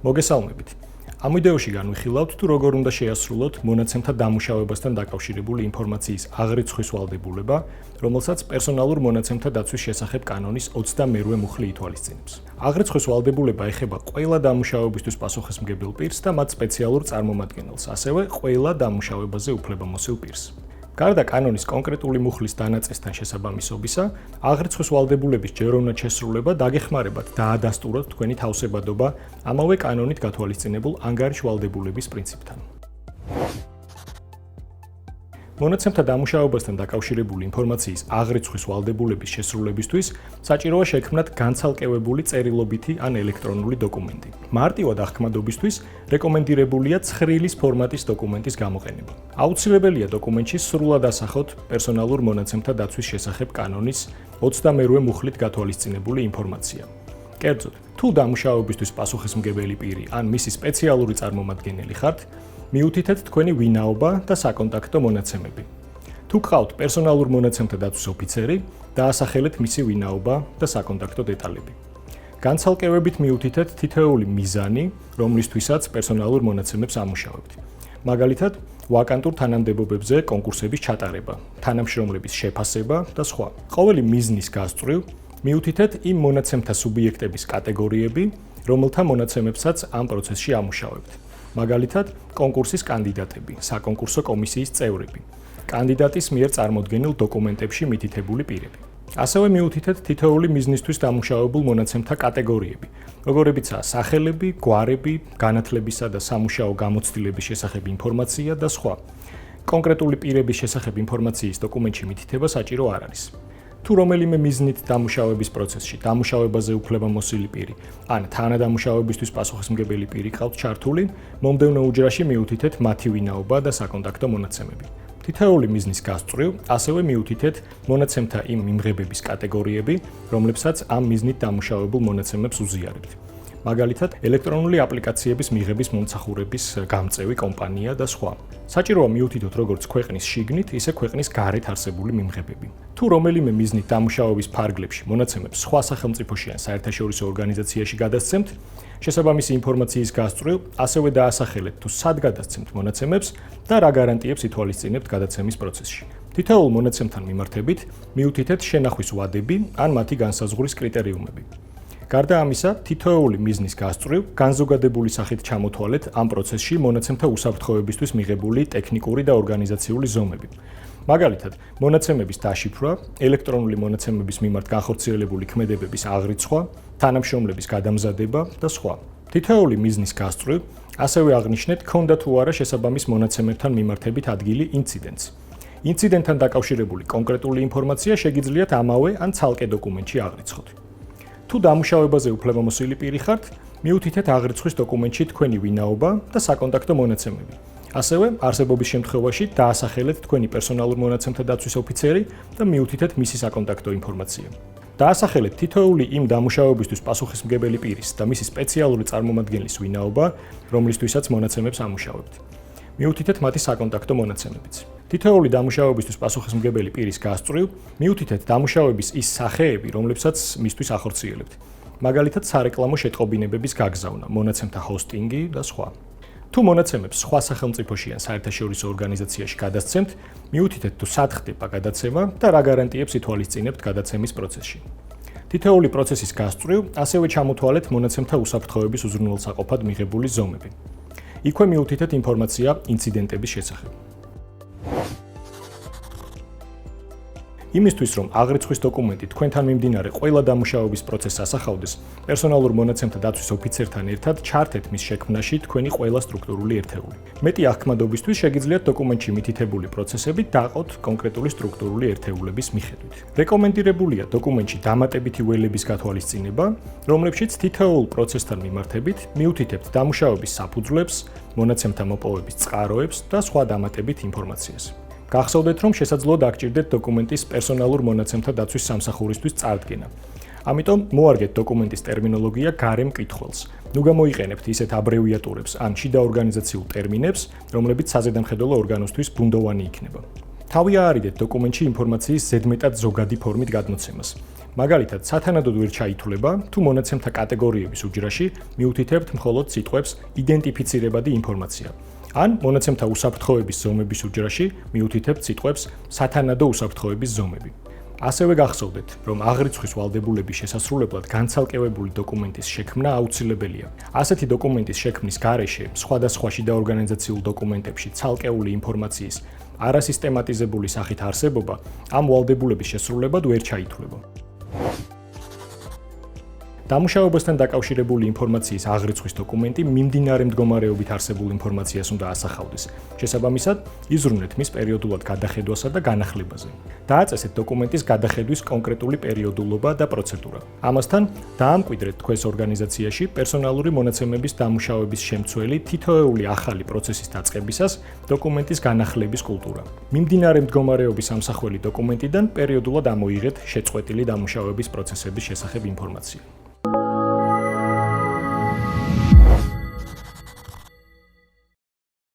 მოგესალმებით. Ამ ვიდეოში განვიხილავთ თუ როგორ უნდა შეასრულოთ მონაცემთა დამუშავებასთან დაკავშირებული ინფორმაციის აღრიცხვის ვალდებულება, რომელსაც პერსონალურ მონაცემთა დაცვის შესახებ კანონის 22 მუხლი ითვალისწინებს. აღრიცხვის ვალდებულება ეხება ყველა დამუშავებისთვის პასუხისმგებელ პირს და მათ სპეციალურ წარმომადგენელს, ასევე ყველა დამუშავებაზე უფლებამოსილ პირს. გარდა კანონის კონკრეტული მუხლის დანაწესთან შესაბამისობისა, აღრიცხვის ვალდებულების ჯეროვნად შესრულება დაგეხმარებათ დაადასტუროთ თქვენი თავსებადობა ამავე კანონით გათვალისწინებულ ანგარიშ ვალდებულების პრინციპთან. მონაცემთა დამუშავებასთან დაკავშირებული ინფორმაციის აღრიცხვის ვალდებულების შესრულებისთვის საჭიროა შექმნათ განცალკევებული წერილობითი ან ელექტრონული დოკუმენტი. მარტივად აღქმადობისთვის რეკომენდირებულია ცხრილის ფორმატის დოკუმენტის გამოყენება. აუცილებელია დოკუმენტში სრულად ასახოთ პერსონალურ მონაცემთა დაცვის შესახებ კანონის 22 მუხლით გათვალისწინებული ინფორმაცია. კერძოდ, თუ დამუშავებისთვის პასუხისმგებელი პირი ან მისი სპეციალური წარმომადგენელი ხართ, მიუთითეთ თქვენი ვინაობა და საკონტაქტო მონაცემები. თუ გყავთ პერსონალურ მონაცემთა დაცვის ოფიცერი, დაასახელეთ მისი ვინაობა და საკონტაქტო დეტალები. განცალკევებით მიუთითეთ თითოეული მიზანი, რომლისთვისაც პერსონალურ მონაცემებს ამუშავებთ. მაგალითად, ვაკანტურ თანამდებობებზე კონკურსების ჩატარება, თანამშრომლების შეფასება და სხვა. ყოველი მიზნის გასწვრივ მიუთითეთ იმ მონაცემთა სუბიექტების კატეგორიები, რომელთა მონაცემებსაც ამ პროცესში ამუშავებთ. მაგალითად, კონკურსის კანდიდატები, საკონკურსო კომისიის წევრები, კანდიდატის მიერ წარმოდგენილ დოკუმენტებში მითითებული პირები. ასევე მიუთითეთ თითოეული მიზნისთვის დამუშავებულ მონაცემთა კატეგორიები, როგორებიცაა სახელები, გვარები, განათლებისა და სამუშაო გამოცდილების შესახებ ინფორმაცია და სხვა. კონკრეტული პირების შესახებ ინფორმაციის დოკუმენტში მითითება საჭირო არ არის. თუ რომელიმე მიზნით დამუშავების პროცესში დამუშავებაზე უფლებამოსილი პირი ან თანადამუშავებისთვის პასუხისმგებელი პირი ყავთ ჩართული, მომდევნო უჯრაში მიუთითეთ მათი ვინაობა და საკონტაქტო მონაცემები. თითოეული მიზნის გასწვრივ ასევე მიუთითეთ მონაცემთა იმ მიმღებების კატეგორიები, რომლებსაც ამ მიზნით დამუშავებულ მონაცემებს უზიარებთ. მაგალითად, ელექტრონული აპლიკაციების მიღების მომსახურების გამწევი კომპანია და სხვა. საჭიროა მიუთითოთ როგორც ქვეყნის შიგნით, ისე ქვეყნის გარეთ არსებული მიმღებები. თუ რომელიმე მიზნით დამუშავების ფარგლებში მონაცემებს სხვა სახელმწიფოში ან საერთაშორისო ორგანიზაციაში გადასცემთ, შესაბამისი ინფორმაციის გასწვრივ ასევე დაასახელეთ თუ სად გადასცემთ მონაცემებს და რა გარანტიებს ითვალისწინებთ გადაცემის პროცესში. თითოეულ მონაცემთან მიმართებით მიუთითეთ შენახვის ვადები ან მათი განსაზღვრის კრიტერიუმები. გარდა ამისა, თითოეული მიზნის გასწვრივ განზოგადებული სახით ჩამოთვალეთ ამ პროცესში მონაცემთა უსაფრთხოებისთვის მიღებული ტექნიკური და ორგანიზაციული ზომები. მაგალითად, მონაცემების დაშიფრვა, ელექტრონული მონაცემების მიმართ განხორციელებული ქმედებების აღრიცხვა, თანამშრომლების გადამზადება და სხვა. თითოეული მიზნის გასწვრივ ასევე აღნიშნეთ ქონდა თუ არა შესაბამის მონაცემებთან მიმართებით ადგილი ინციდენტს. ინციდენტთან დაკავშირებული კონკრეტული ინფორმაცია შეგიძლიათ ამავე ან ცალკე დოკუმენტში აღრიცხოთ. თუ დამუშავებაზე უფლებამოსილი პირი ხართ, მიუთითეთ აღრიცხვის დოკუმენტში თქვენი ვინაობა და საკონტაქტო მონაცემები. ასევე, არსებობის შემთხვევაში დაასახელეთ თქვენი პერსონალურ მონაცემთა დაცვის ოფიცერი და მიუთითეთ მისი საკონტაქტო ინფორმაცია. დაასახელეთ თითოეული იმ დამუშავებისთვის პასუხისმგებელი პირის და მისი სპეციალური წარმომადგენლის ვინაობა, რომლისთვისაც მონაცემებს ამუშავებთ. მიუთითეთ მათი საკონტაქტო მონაცემებიც. თითოეული დამუშავებისთვის პასუხისმგებელი პირის გასწვრივ მიუთითეთ დამუშავების ის სახეები, რომლებსაც მისთვის ახორციელებთ. მაგალითად, სარეკლამო შეტყობინებების გაგზავნა, მონაცემთა ჰოსტინგი და სხვა. თუ მონაცემებს სხვა სახელმწიფოში ან საერთაშორისო ორგანიზაციაში გადასცემთ, მიუთითეთ თუ სად ხდება გადაცემა და რა გარანტიებს ითვალისწინებთ გადაცემის პროცესში. თითოეული პროცესის გასწვრივ ასევე ჩამოთვალეთ მონაცემთა უსაფრთხოების უზრუნველსაყოფად მიღებული ზომები. იქვე მიუთითეთ ინფორმაცია ინციდენტების შესახებ. იმისთვის, რომ აღრიცხვის დოკუმენტი თქვენთან მიმდინარე ყველა დამუშავების პროცესს ასახავდეს, პერსონალურ მონაცემთა დაცვის ოფიცერთან ერთად ჩართეთ მის შექმნაში თქვენი ყველა სტრუქტურული ერთეული. მეტი აღქმადობისთვის შეგიძლიათ დოკუმენტში მითითებული პროცესები დაყოთ კონკრეტული სტრუქტურული ერთეულების მიხედვით. რეკომენდირებულია დოკუმენტში დამატებითი ველების გათვალისწინება, რომლებშიც თითოეულ პროცესთან მიმართებით მიუთითებთ დამუშავების საფუძვლებს, მონაცემთა მოპოვების წყაროებს და სხვა დამატებით ინფორმაციას. გახსოვდეთ, რომ შესაძლოა დაგჭირდეთ დოკუმენტის პერსონალურ მონაცემთა დაცვის სამსახურისთვის წარდგენა. ამიტომ მოარგეთ დოკუმენტის ტერმინოლოგია გარე მკითხველს. ნუ გამოიყენებთ ისეთ აბრევიატურებს ან შიდა ორგანიზაციულ ტერმინებს, რომლებიც საზედამხედველო ორგანოსთვის ბუნდოვანი იქნება. თავი აარიდეთ დოკუმენტში ინფორმაციის ზედმეტად ზოგადი ფორმით გადმოცემას. მაგალითად, სათანადოდ ვერ ჩაითვლება, თუ მონაცემთა კატეგორიების უჯრაში მიუთითებთ მხოლოდ სიტყვებს იდენტიფიცირებადი ინფორმაცია. ან მონაცემთა უსაფრთხოების ზომების უჯრაში მიუთითებთ სიტყვებს სათანადო უსაფრთხოების ზომები. ასევე გახსოვდეთ, რომ აღრიცხვის ვალდებულების შესასრულებლად განცალკევებული დოკუმენტის შექმნა აუცილებელია. ასეთი დოკუმენტის შექმნის გარეშე სხვადასხვა შიდა ორგანიზაციულ დოკუმენტებში ცალკეული ინფორმაციის არასისტემატიზებული სახით არსებობა ამ ვალდებულების შესრულებად ვერ ჩაითვლება. დამუშავებასთან დაკავშირებული ინფორმაციის აღრიცხვის დოკუმენტი მიმდინარე მდგომარეობით არსებულ ინფორმაციას უნდა ასახავდეს. შესაბამისად, იზრუნეთ მის პერიოდულად გადახედვასა და განახლებაზე. დააწესეთ დოკუმენტის გადახედვის კონკრეტული პერიოდულობა და პროცედურა. ამასთან, დაამკვიდრეთ თქვენს ორგანიზაციაში პერსონალური მონაცემების დამუშავების შემცველი თითოეული ახალი პროცესის დაწყებისას დოკუმენტის განახლების კულტურა. მიმდინარე მდგომარეობის ამსახველი დოკუმენტიდან პერიოდულად ამოიღეთ შეწყვეტილი დამუშავების პროცესების შესახებ ინფორმაცია.